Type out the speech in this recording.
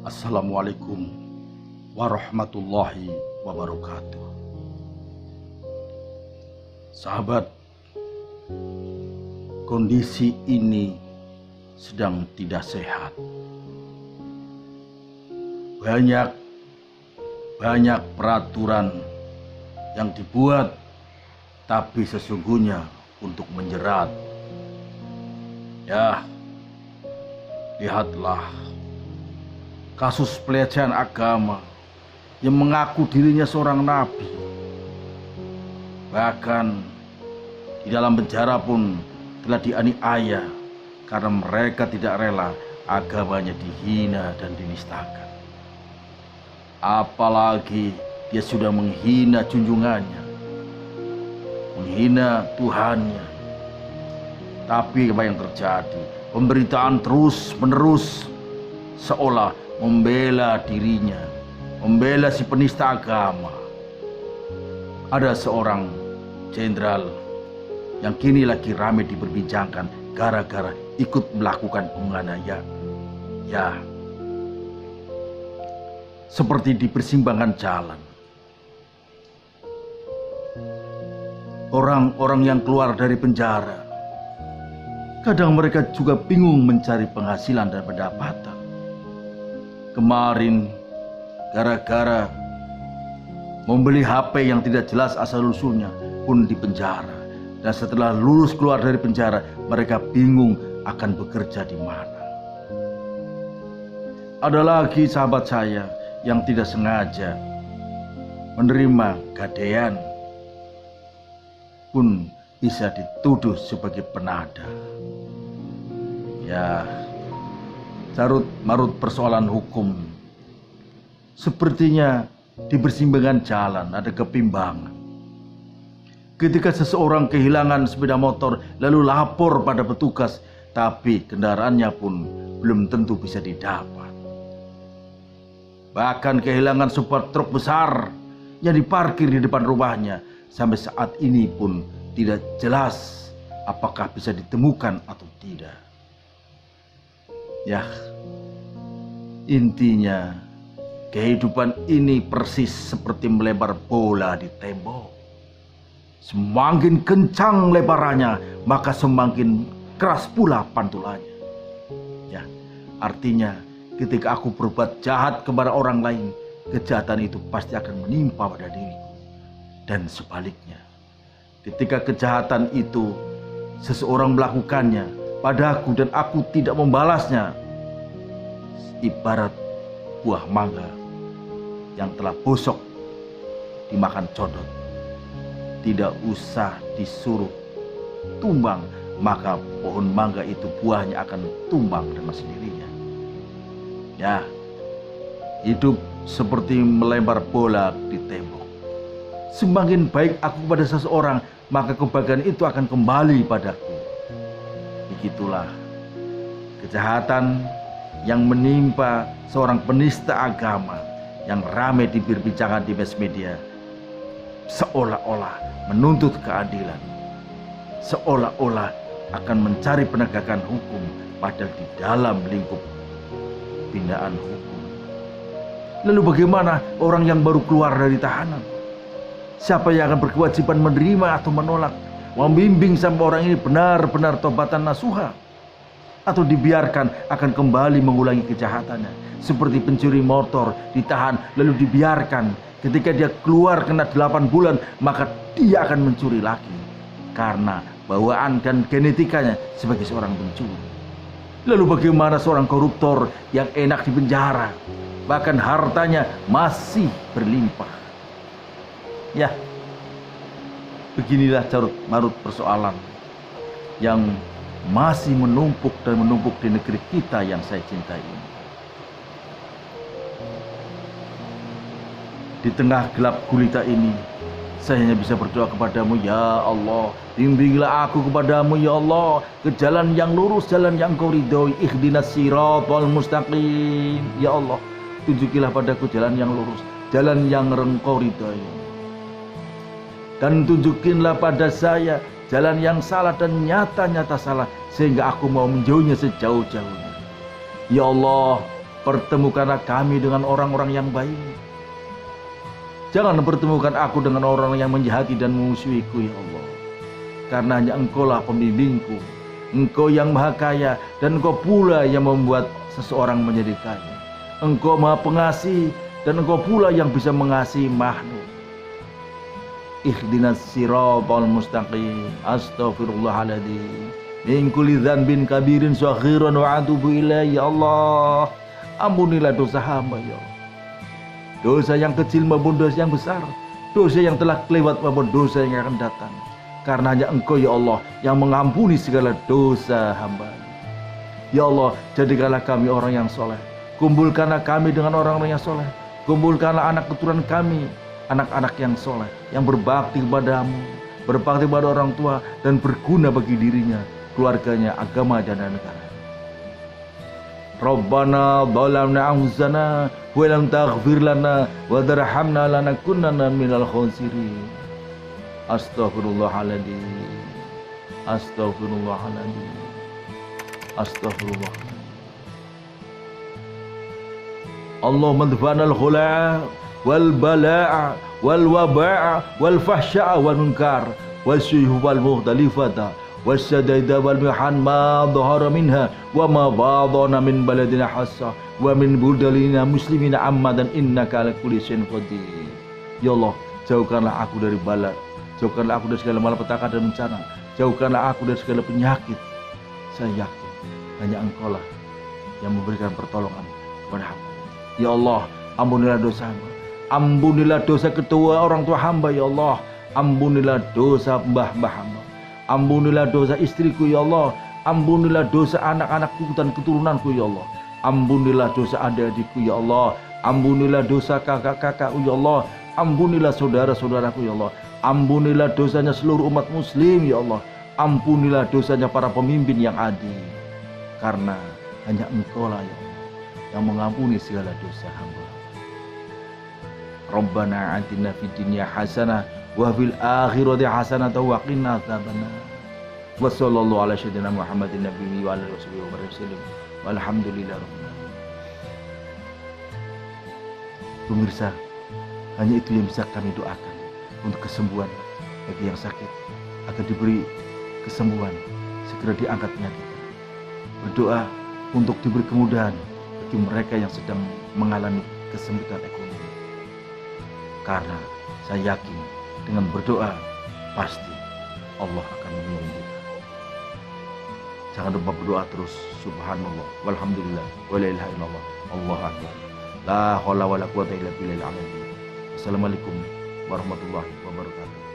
Assalamualaikum warahmatullahi wabarakatuh. Sahabat, kondisi ini sedang tidak sehat. Banyak peraturan yang dibuat, tapi sesungguhnya untuk menjerat. Ya, lihatlah kasus pelecehan agama yang mengaku dirinya seorang nabi. Bahkan di dalam penjara pun telah dianiaya karena mereka tidak rela agamanya dihina dan dinistakan. Apalagi dia sudah menghina junjungannya, menghina Tuhannya. Tapi apa yang terjadi? Pemberitaan terus menerus seolah membela dirinya, membela si penista agama. Ada seorang jenderal yang kini lagi ramai diperbincangkan gara-gara ikut melakukan penganiayaan. Ya, seperti di persimpangan jalan. Orang-orang yang keluar dari penjara, kadang mereka juga bingung mencari penghasilan dan pendapatan. Kemarin, gara-gara membeli HP yang tidak jelas asal-usulnya pun dipenjara. Dan setelah lulus keluar dari penjara, mereka bingung akan bekerja di mana. Ada lagi sahabat saya yang tidak sengaja menerima gadaian, pun bisa dituduh sebagai penada. Ya, carut marut persoalan hukum. Sepertinya di persimpangan jalan ada kebimbangan. Ketika seseorang kehilangan sepeda motor lalu lapor pada petugas, tapi kendaraannya pun belum tentu bisa didapat. Bahkan kehilangan sebuah truk besar yang diparkir di depan rumahnya, sampai saat ini pun tidak jelas apakah bisa ditemukan atau tidak. Ya, intinya kehidupan ini persis seperti melempar bola di tembok. Semakin kencang lebarannya, maka semakin keras pula pantulannya. Ya, artinya ketika aku berbuat jahat kepada orang lain, kejahatan itu pasti akan menimpa pada diriku. Dan sebaliknya, ketika kejahatan itu seseorang melakukannya padaku dan aku tidak membalasnya, ibarat buah mangga yang telah busuk dimakan codot. Tidak usah disuruh tumbang, maka pohon mangga itu buahnya akan tumbang dengan sendirinya. Ya, hidup seperti melempar bola di tembok. Semakin baik aku pada seseorang, maka kebaikan itu akan kembali padaku. Begitulah kejahatan yang menimpa seorang penista agama yang ramai diperbincangkan di mass media, seolah-olah menuntut keadilan, seolah-olah akan mencari penegakan hukum, padahal di dalam lingkup binaan hukum. Lalu bagaimana orang yang baru keluar dari tahanan? Siapa yang akan berkewajiban menerima atau menolak, membimbing sampai orang ini benar-benar tobatan nasuha, atau dibiarkan akan kembali mengulangi kejahatannya? Seperti pencuri motor ditahan lalu dibiarkan, ketika dia keluar kena 8 bulan maka dia akan mencuri lagi karena bawaan dan genetikanya sebagai seorang pencuri. Lalu bagaimana seorang koruptor yang enak di penjara, bahkan hartanya masih berlimpah? Ya, beginilah carut marut persoalan yang masih menumpuk dan menumpuk di negeri kita yang saya cintai ini. Di tengah gelap gulita ini, saya hanya bisa berdoa kepadamu, ya Allah, bimbinglah aku kepadamu, ya Allah, ke jalan yang lurus, jalan yang Kau ridhoi. Ihdinas siratal mustaqim. Ya Allah, tunjukilah padaku jalan yang lurus, jalan yang Engkau ridhoi. Dan tunjukinlah pada saya jalan yang salah dan nyata-nyata salah, sehingga aku mau menjauhnya sejauh-jauhnya. Ya Allah, Pertemukanlah kami dengan orang-orang yang baik. Jangan pertemukan aku dengan orang yang menjahati dan memusuhiku ya Allah. Karena hanya Engkaulah pembimbingku. Engkau yang maha kaya dan Engkau pula yang membuat seseorang menjadi kaya. Engkau maha pengasih dan Engkau pula yang bisa mengasihi makhluk. Ihdinas siratal mustaqim. Astaghfirullahaladzim. Min kulli dzanbin kabirin saghiran wa atubu ilaihi ya Allah. Ampunilah dosa hamba ya Allah. Dosa yang kecil maupun dosa yang besar, dosa yang telah kelewat maupun dosa yang akan datang. Karena hanya Engkau ya Allah yang mengampuni segala dosa hamba. Ya Allah, jadikanlah kami orang yang soleh. Kumpulkanlah kami dengan orang-orang yang soleh. Kumpulkanlah anak keturunan kami, anak-anak yang soleh, yang berbakti kepadamu, berbakti kepada orang tua, dan berguna bagi dirinya, keluarganya, agama, dan negara. Rabbana dhalamna anfusana wa lam taghfir lana wa tarhamna lanakunanna minal khasirin. Astaghfirullahaladzim. Astaghfirullahaladzim. Astaghfirullahaladzim. Allahumma dfa'na al-khula'a wal bala'a wal waba'a wal fahsya'a wal munkar wasyuhu wal mukhtalifata wasyadaida wal mihan ma dhahara minha wa ma badana min baladina hassa wa min budalina muslimina ammadan innaka ala kulli syai'in qadir. Ya Allah, jauhkanlah aku dari bala, jauhkanlah aku dari segala malapetaka dan bencana, jauhkanlah aku dari segala penyakit. Saya yakin hanya Engkau lah yang memberikan pertolongan kepada hamba. Ya Allah, ampunilah dosa hamba, ampunilah dosa kedua orang tua hamba ya Allah, ampunilah dosa mbah-mbah hamba, ampunilah dosa istriku ya Allah, ampunilah dosa anak-anakku dan keturunanku ya Allah, ampunilah dosa adik-adikku ya Allah, ampunilah dosa kakak-kakakku ya Allah, ampunilah saudara-saudaraku ya Allah, ampunilah dosanya seluruh umat muslim ya Allah, ampunilah dosanya para pemimpin yang adil. Karena hanya Engkau lah ya Allah yang mengampuni segala dosa hamba. Rabbana atina fid dunya hasanah wa fil akhirati hasanah wa qina adzabannar. Wa sallallahu ala sayyidina Muhammadin nabiyyi wa alihi wasallam. Walhamdulillahirabbil alamin. Pemirsa, hanya itu yang bisa kami doakan untuk kesembuhan bagi yang sakit, agar diberi kesembuhan, segera diangkat penyakitnya. Berdoa untuk diberi kemudahan bagi mereka yang sedang mengalami kesempitan ekonomi. Karena saya yakin dengan berdoa pasti Allah akan menolong kita. Jangan lupa berdoa terus. Subhanallah, walhamdulillah, wa la ilaha illallah, Allahu akbar. La haula wala quwwata illa billahil aliyyil azim. Assalamualaikum warahmatullahi wabarakatuh.